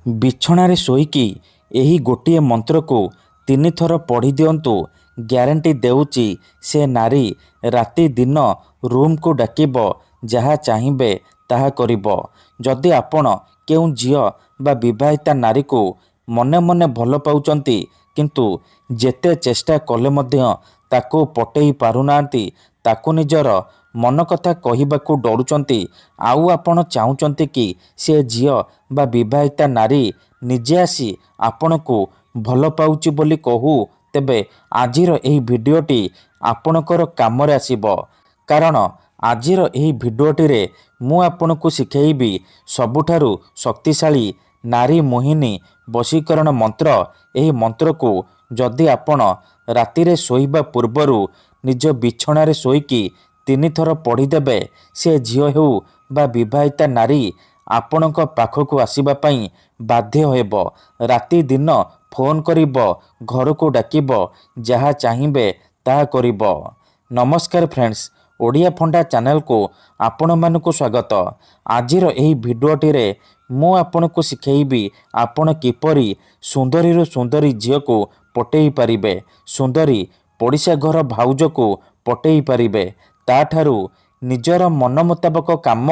ବିଛଣାରେ ଶୋଇକି ଏହି ଗୋଟିଏ ମନ୍ତ୍ରକୁ 3 ଥର ପଢ଼ି ଦିଅନ୍ତୁ। ଗ୍ୟାରେଣ୍ଟି ଦେଉଛି ସେ ନାରୀ ରାତି ଦିନ ରୁମ୍କୁ ଡାକିବ, ଯାହା ଚାହିଁବେ ତାହା କରିବ। ଯଦି ଆପଣ କେଉଁ ଝିଅ ବା ବିବାହିତା ନାରୀକୁ ମନେ ମନେ ଭଲ ପାଉଛନ୍ତି କିନ୍ତୁ ଯେତେ ଚେଷ୍ଟା କଲେ ମଧ୍ୟ ତାକୁ ପଟେଇ ପାରୁନାହାନ୍ତି, ତାକୁ ନିଜର ମନ କଥା କହିବାକୁ ଡରୁଛନ୍ତି, ଆଉ ଆପଣ ଚାହୁଁଛନ୍ତି କି ସେ ଝିଅ ବା ବିବାହିତା ନାରୀ ନିଜେ ଆସି ଆପଣଙ୍କୁ ଭଲ ପାଉଛି ବୋଲି କହୁ, ତେବେ ଆଜିର ଏହି ଭିଡ଼ିଓଟି ଆପଣଙ୍କର କାମରେ ଆସିବ। କାରଣ ଆଜିର ଏହି ଭିଡ଼ିଓଟିରେ ମୁଁ ଆପଣଙ୍କୁ ଶିଖେଇବି ସବୁଠାରୁ ଶକ୍ତିଶାଳୀ ନାରୀ ମୋହିନୀ ବଶୀକରଣ ମନ୍ତ୍ର। ଏହି ମନ୍ତ୍ରକୁ ଯଦି ଆପଣ ରାତିରେ ଶୋଇବା ପୂର୍ବରୁ ନିଜ ବିଛଣାରେ ଶୋଇକି 3 ଥର ପଢ଼ିଦେବେ, ସେ ଝିଅ ହେଉ ବା ବିବାହିତା ନାରୀ ଆପଣଙ୍କ ପାଖକୁ ଆସିବା ପାଇଁ ବାଧ୍ୟ ହେବ। ରାତି ଦିନ ଫୋନ୍ କରିବ, ଘରକୁ ଡାକିବ, ଯାହା ଚାହିଁବେ ତାହା କରିବ। ନମସ୍କାର ଫ୍ରେଣ୍ଡସ୍, ଓଡ଼ିଆ ଫଣ୍ଡା ଚ୍ୟାନେଲକୁ ଆପଣମାନଙ୍କୁ ସ୍ୱାଗତ। ଆଜିର ଏହି ଭିଡ଼ିଓଟିରେ ମୁଁ ଆପଣଙ୍କୁ ଶିଖେଇବି ଆପଣ କିପରି ସୁନ୍ଦରୀରୁ ସୁନ୍ଦରୀ ଝିଅକୁ ପଟେଇ ପାରିବେ, ସୁନ୍ଦରୀ ପଡ଼ିଶା ଘର ଭାଉଜକୁ ପଟେଇ ପାରିବେ, ତାଠାରୁ ନିଜର ମନ ମୁତାବକ କାମ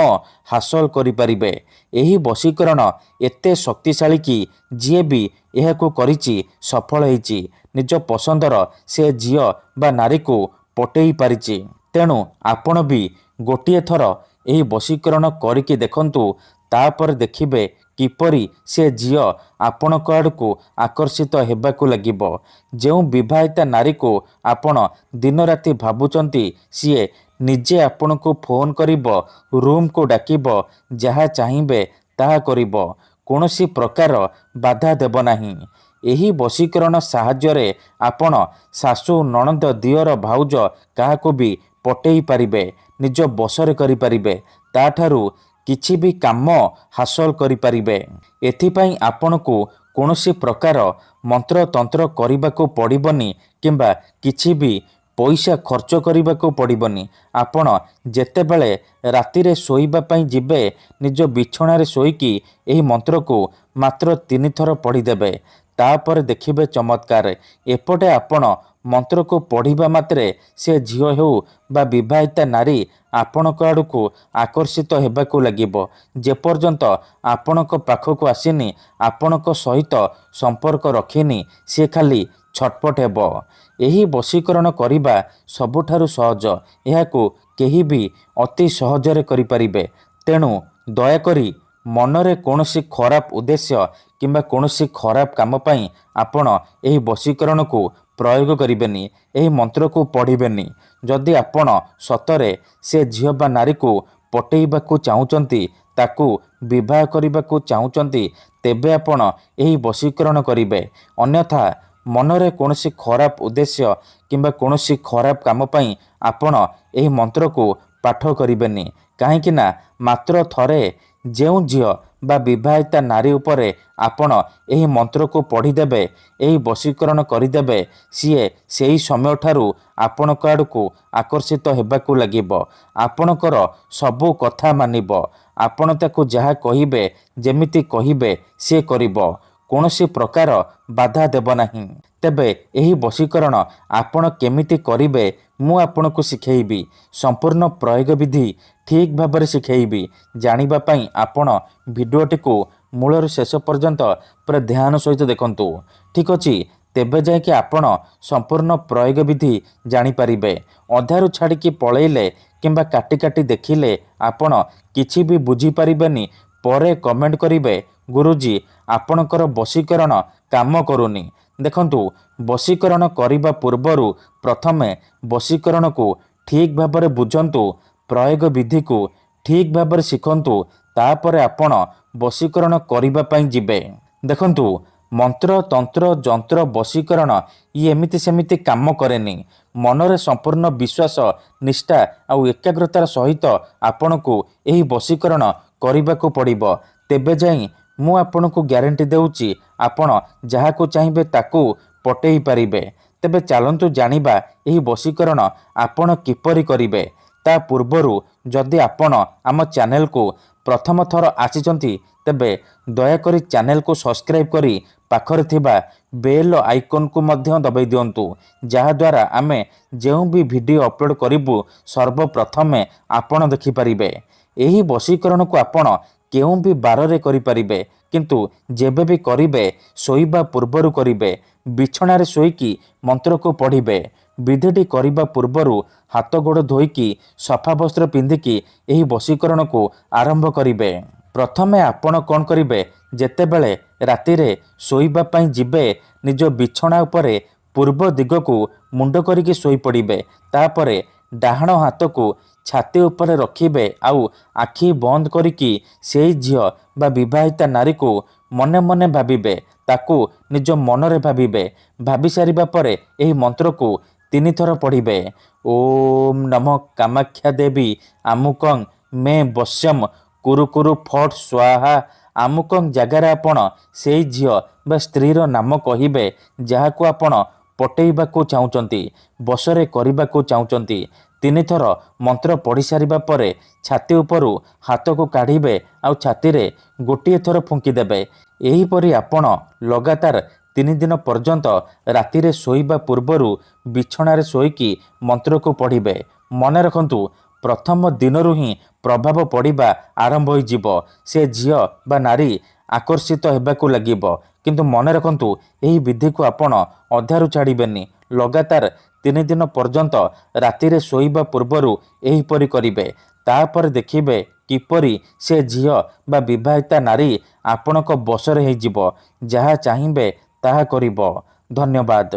ହାସଲ କରିପାରିବେ। ଏହି ବଶୀକରଣ ଏତେ ଶକ୍ତିଶାଳୀ କି ଯିଏ ବି ଏହାକୁ କରିଛି ସଫଳ ହେଇଛି, ନିଜ ପସନ୍ଦର ସେ ଝିଅ ବା ନାରୀକୁ ପଟେଇ ପାରିଛି। ତେଣୁ ଆପଣ ବି ଗୋଟିଏ ଥର ଏହି ବଶୀକରଣ କରିକି ଦେଖନ୍ତୁ, ତାପରେ ଦେଖିବେ କିପରି ସେ ଝିଅ ଆପଣଙ୍କ ଆଡ଼କୁ ଆକର୍ଷିତ ହେବାକୁ ଲାଗିବ। ଯେଉଁ ବିବାହିତା ନାରୀକୁ ଆପଣ ଦିନରାତି ଭାବୁଛନ୍ତି, ସିଏ ନିଜେ ଆପଣଙ୍କୁ ଫୋନ୍ କରିବ, ରୁମ୍କୁ ଡାକିବ, ଯାହା ଚାହିଁବେ ତାହା କରିବ, କୌଣସି ପ୍ରକାର ବାଧା ଦେବ ନାହିଁ। ଏହି ବଶୀକରଣ ସାହାଯ୍ୟରେ ଆପଣ ଶାଶୁ, ନଣନ୍ଦ, ଦିଅର, ଭାଉଜ କାହାକୁ ବି ପଟେଇ ପାରିବେ, ନିଜ ବଶରେ କରିପାରିବେ, ତାଠାରୁ କିଛି ବି କାମ ହାସଲ କରିପାରିବେ। ଏଥିପାଇଁ ଆପଣଙ୍କୁ କୌଣସି ପ୍ରକାର ମନ୍ତ୍ରତନ୍ତ୍ର କରିବାକୁ ପଡ଼ିବନି କିମ୍ବା କିଛି ବି ପଇସା ଖର୍ଚ୍ଚ କରିବାକୁ ପଡ଼ିବନି। ଆପଣ ଯେତେବେଳେ ରାତିରେ ଶୋଇବା ପାଇଁ ଯିବେ, ନିଜ ବିଛଣାରେ ଶୋଇକି ଏହି ମନ୍ତ୍ରକୁ ମାତ୍ର 3 ଥର ପଢ଼ିଦେବେ। ତାପରେ ଦେଖିବେ ଚମତ୍କାର। ଏପଟେ ଆପଣ ମନ୍ତ୍ରକୁ ପଢ଼ିବା ମାତ୍ରେ ସେ ଝିଅ ହେଉ ବା ବିବାହିତା ନାରୀ ଆପଣଙ୍କ ଆଡ଼କୁ ଆକର୍ଷିତ ହେବାକୁ ଲାଗିବ। ଯେପର୍ଯ୍ୟନ୍ତ ଆପଣଙ୍କ ପାଖକୁ ଆସିନି, ଆପଣଙ୍କ ସହିତ ସମ୍ପର୍କ ରଖିନି, ସେ ଖାଲି ଛଟପଟ ହେବ। ଏହି ବଶୀକରଣ କରିବା ସବୁଠାରୁ ସହଜ। ଏହାକୁ କେହି ବି ଅତି ସହଜରେ କରିପାରିବେ। ତେଣୁ ଦୟାକରି ମନରେ କୌଣସି ଖରାପ ଉଦ୍ଦେଶ୍ୟ କିମ୍ବା କୌଣସି ଖରାପ କାମ ପାଇଁ ଆପଣ ଏହି ବଶୀକରଣକୁ ପ୍ରୟୋଗ କରିବେନି, ଏହି ମନ୍ତ୍ରକୁ ପଢ଼ିବେନି। ଯଦି ଆପଣ ସତରେ ସେ ଝିଅ ବା ନାରୀକୁ ପଟେଇବାକୁ ଚାହୁଁଛନ୍ତି, ତାକୁ ବିବାହ କରିବାକୁ ଚାହୁଁଛନ୍ତି, ତେବେ ଆପଣ ଏହି ବଶୀକରଣ କରିବେ। ଅନ୍ୟଥା ମନରେ କୌଣସି ଖରାପ ଉଦ୍ଦେଶ୍ୟ କିମ୍ବା କୌଣସି ଖରାପ କାମ ପାଇଁ ଆପଣ ଏହି ମନ୍ତ୍ରକୁ ପାଠ କରିବେନି। କାହିଁକି ନା ମାତ୍ର ଥରେ ଯେଉଁ ଝିଅ ବା ବିବାହିତା ନାରୀ ଉପରେ ଆପଣ ଏହି ମନ୍ତ୍ରକୁ ପଢ଼ିଦେବେ, ଏହି ବଶୀକରଣ କରିଦେବେ, ସିଏ ସେହି ସମୟଠାରୁ ଆପଣଙ୍କ ଆଡ଼କୁ ଆକର୍ଷିତ ହେବାକୁ ଲାଗିବ। ଆପଣଙ୍କର ସବୁ କଥା ମାନିବ। ଆପଣ ତାକୁ ଯାହା କହିବେ, ଯେମିତି କହିବେ ସେ କରିବ, କୌଣସି ପ୍ରକାର ବାଧା ଦେବ ନାହିଁ। ତେବେ ଏହି ବଶୀକରଣ ଆପଣ କେମିତି କରିବେ ମୁଁ ଆପଣଙ୍କୁ ଶିଖେଇବି। ସମ୍ପୂର୍ଣ୍ଣ ପ୍ରୟୋଗ ବିଧି ଠିକ୍ ଭାବରେ ଶିଖେଇବି। ଜାଣିବା ପାଇଁ ଆପଣ ଭିଡ଼ିଓଟିକୁ ମୂଳରୁ ଶେଷ ପର୍ଯ୍ୟନ୍ତ ପୁରା ଧ୍ୟାନ ସହିତ ଦେଖନ୍ତୁ। ଠିକ୍ ଅଛି, ତେବେ ଯାଇକି ଆପଣ ସମ୍ପୂର୍ଣ୍ଣ ପ୍ରୟୋଗ ବିଧି ଜାଣିପାରିବେ। ଅଧାରୁ ଛାଡ଼ିକି ପଳେଇଲେ କିମ୍ବା କାଟି କାଟି ଦେଖିଲେ ଆପଣ କିଛି ବି ବୁଝିପାରିବେନି। ପରେ କମେଣ୍ଟ କରିବେ, ଗୁରୁଜୀ ଆପଣଙ୍କର ବଶୀକରଣ କାମ କରୁନି। ଦେଖନ୍ତୁ, ବଶୀକରଣ କରିବା ପୂର୍ବରୁ ପ୍ରଥମେ ବଶୀକରଣକୁ ଠିକ୍ ଭାବରେ ବୁଝନ୍ତୁ, ପ୍ରୟୋଗ ବିଧିକୁ ଠିକ୍ ଭାବରେ ଶିଖନ୍ତୁ, ତାପରେ ଆପଣ ବଶୀକରଣ କରିବା ପାଇଁ ଯିବେ। ଦେଖନ୍ତୁ, ମନ୍ତ୍ର, ତନ୍ତ୍ର, ଯନ୍ତ୍ର, ବଶୀକରଣ ଇଏ ଏମିତି ସେମିତି କାମ କରେନି। ମନରେ ସମ୍ପୂର୍ଣ୍ଣ ବିଶ୍ୱାସ, ନିଷ୍ଠା ଆଉ ଏକାଗ୍ରତାର ସହିତ ଆପଣଙ୍କୁ ଏହି ବଶୀକରଣ କରିବାକୁ ପଡ଼ିବ। ତେବେ ଯାଇ ମୁଁ ଆପଣଙ୍କୁ ଗ୍ୟାରେଣ୍ଟି ଦେଉଛି ଆପଣ ଯାହାକୁ ଚାହିଁବେ ତାକୁ ପଟେଇ ପାରିବେ। ତେବେ ଚାଲନ୍ତୁ ଜାଣିବା ଏହି ବଶୀକରଣ ଆପଣ କିପରି କରିବେ। ତା ପୂର୍ବରୁ ଯଦି ଆପଣ ଆମ ଚ୍ୟାନେଲକୁ ପ୍ରଥମ ଥର ଆସିଛନ୍ତି, ତେବେ ଦୟାକରି ଚ୍ୟାନେଲକୁ ସବସ୍କ୍ରାଇବ୍ କରି ପାଖରେ ଥିବା ବେଲ୍ ଆଇକନ୍କୁ ମଧ୍ୟ ଦବାଇ ଦିଅନ୍ତୁ, ଯାହାଦ୍ୱାରା ଆମେ ଯେଉଁ ବି ଭିଡ଼ିଓ ଅପଲୋଡ଼ କରିବୁ ସର୍ବପ୍ରଥମେ ଆପଣ ଦେଖିପାରିବେ। ଏହି ବଶୀକରଣକୁ ଆପଣ କେଉଁ ବି ବାରରେ କରିପାରିବେ, କିନ୍ତୁ ଯେବେ ବି କରିବେ ଶୋଇବା ପୂର୍ବରୁ କରିବେ। ବିଛଣାରେ ଶୋଇକି ମନ୍ତ୍ରକୁ ପଢ଼ିବେ। ବିଧିଟି କରିବା ପୂର୍ବରୁ ହାତ ଗୋଡ଼ ଧୋଇକି ସଫା ବସ୍ତ୍ର ପିନ୍ଧିକି ଏହି ବଶୀକରଣକୁ ଆରମ୍ଭ କରିବେ। ପ୍ରଥମେ ଆପଣ କ'ଣ କରିବେ, ଯେତେବେଳେ ରାତିରେ ଶୋଇବା ପାଇଁ ଯିବେ ନିଜ ବିଛଣା ଉପରେ ପୂର୍ବ ଦିଗକୁ ମୁଣ୍ଡ କରିକି ଶୋଇପଡ଼ିବେ। ତାପରେ ଡାହାଣ ହାତକୁ ଛାତି ଉପରେ ରଖିବେ ଆଉ ଆଖି ବନ୍ଦ କରିକି ସେଇ ଝିଅ ବା ବିବାହିତା ନାରୀକୁ ମନେ ମନେ ଭାବିବେ, ତାକୁ ନିଜ ମନରେ ଭାବିବେ। ଭାବି ସାରିବା ପରେ ଏହି ମନ୍ତ୍ରକୁ 3 ଥର ପଢ଼ିବେ। ଓମ୍ ନମଃ କାମାକ୍ଷା ଦେବୀ ଆମୁକଂ ମେ ବଶ୍ୟମ କୁରୁ କୁରୁ ଫଟ୍ ସ୍ୱାହା। ଆମୁକଂ ଜାଗାରେ ଆପଣ ସେଇ ଝିଅ ବା ସ୍ତ୍ରୀର ନାମ କହିବେ, ଯାହାକୁ ଆପଣ ପଟେଇବାକୁ ଚାହୁଁଛନ୍ତି, ବଶରେ କରିବାକୁ ଚାହୁଁଛନ୍ତି। 3 ଥର ମନ୍ତ୍ର ପଢ଼ି ସାରିବା ପରେ ଛାତି ଉପରୁ ହାତକୁ କାଢ଼ିବେ ଆଉ ଛାତିରେ ଗୋଟିଏ ଥର ଫୁଙ୍କିଦେବେ। ଏହିପରି ଆପଣ ଲଗାତାର 3 ଦିନ ପର୍ଯ୍ୟନ୍ତ ରାତିରେ ଶୋଇବା ପୂର୍ବରୁ ବିଛଣାରେ ଶୋଇକି ମନ୍ତ୍ରକୁ ପଢ଼ିବେ। ମନେ ରଖନ୍ତୁ, ପ୍ରଥମ ଦିନରୁ ହିଁ ପ୍ରଭାବ ପଡ଼ିବା ଆରମ୍ଭ ହୋଇଯିବ। ସେ ଝିଅ ବା ନାରୀ ଆକର୍ଷିତ ହେବାକୁ ଲାଗିବ। କିନ୍ତୁ ମନେ ରଖନ୍ତୁ, ଏହି ବିଧିକୁ ଆପଣ ଅଧାରୁ ଛାଡ଼ିବେନି। ଲଗାତାର 3 ଦିନ ପର୍ଯ୍ୟନ୍ତ ରାତିରେ ଶୋଇବା ପୂର୍ବରୁ ଏହିପରି କରିବେ। ତାପରେ ଦେଖିବେ କିପରି ସେ ଝିଅ ବା ବିବାହିତା ନାରୀ ଆପଣଙ୍କ ବଶରେ ହେଇଯିବ। ଯାହା ଚାହିଁବେ ତାହା କରିବ। ଧନ୍ୟବାଦ।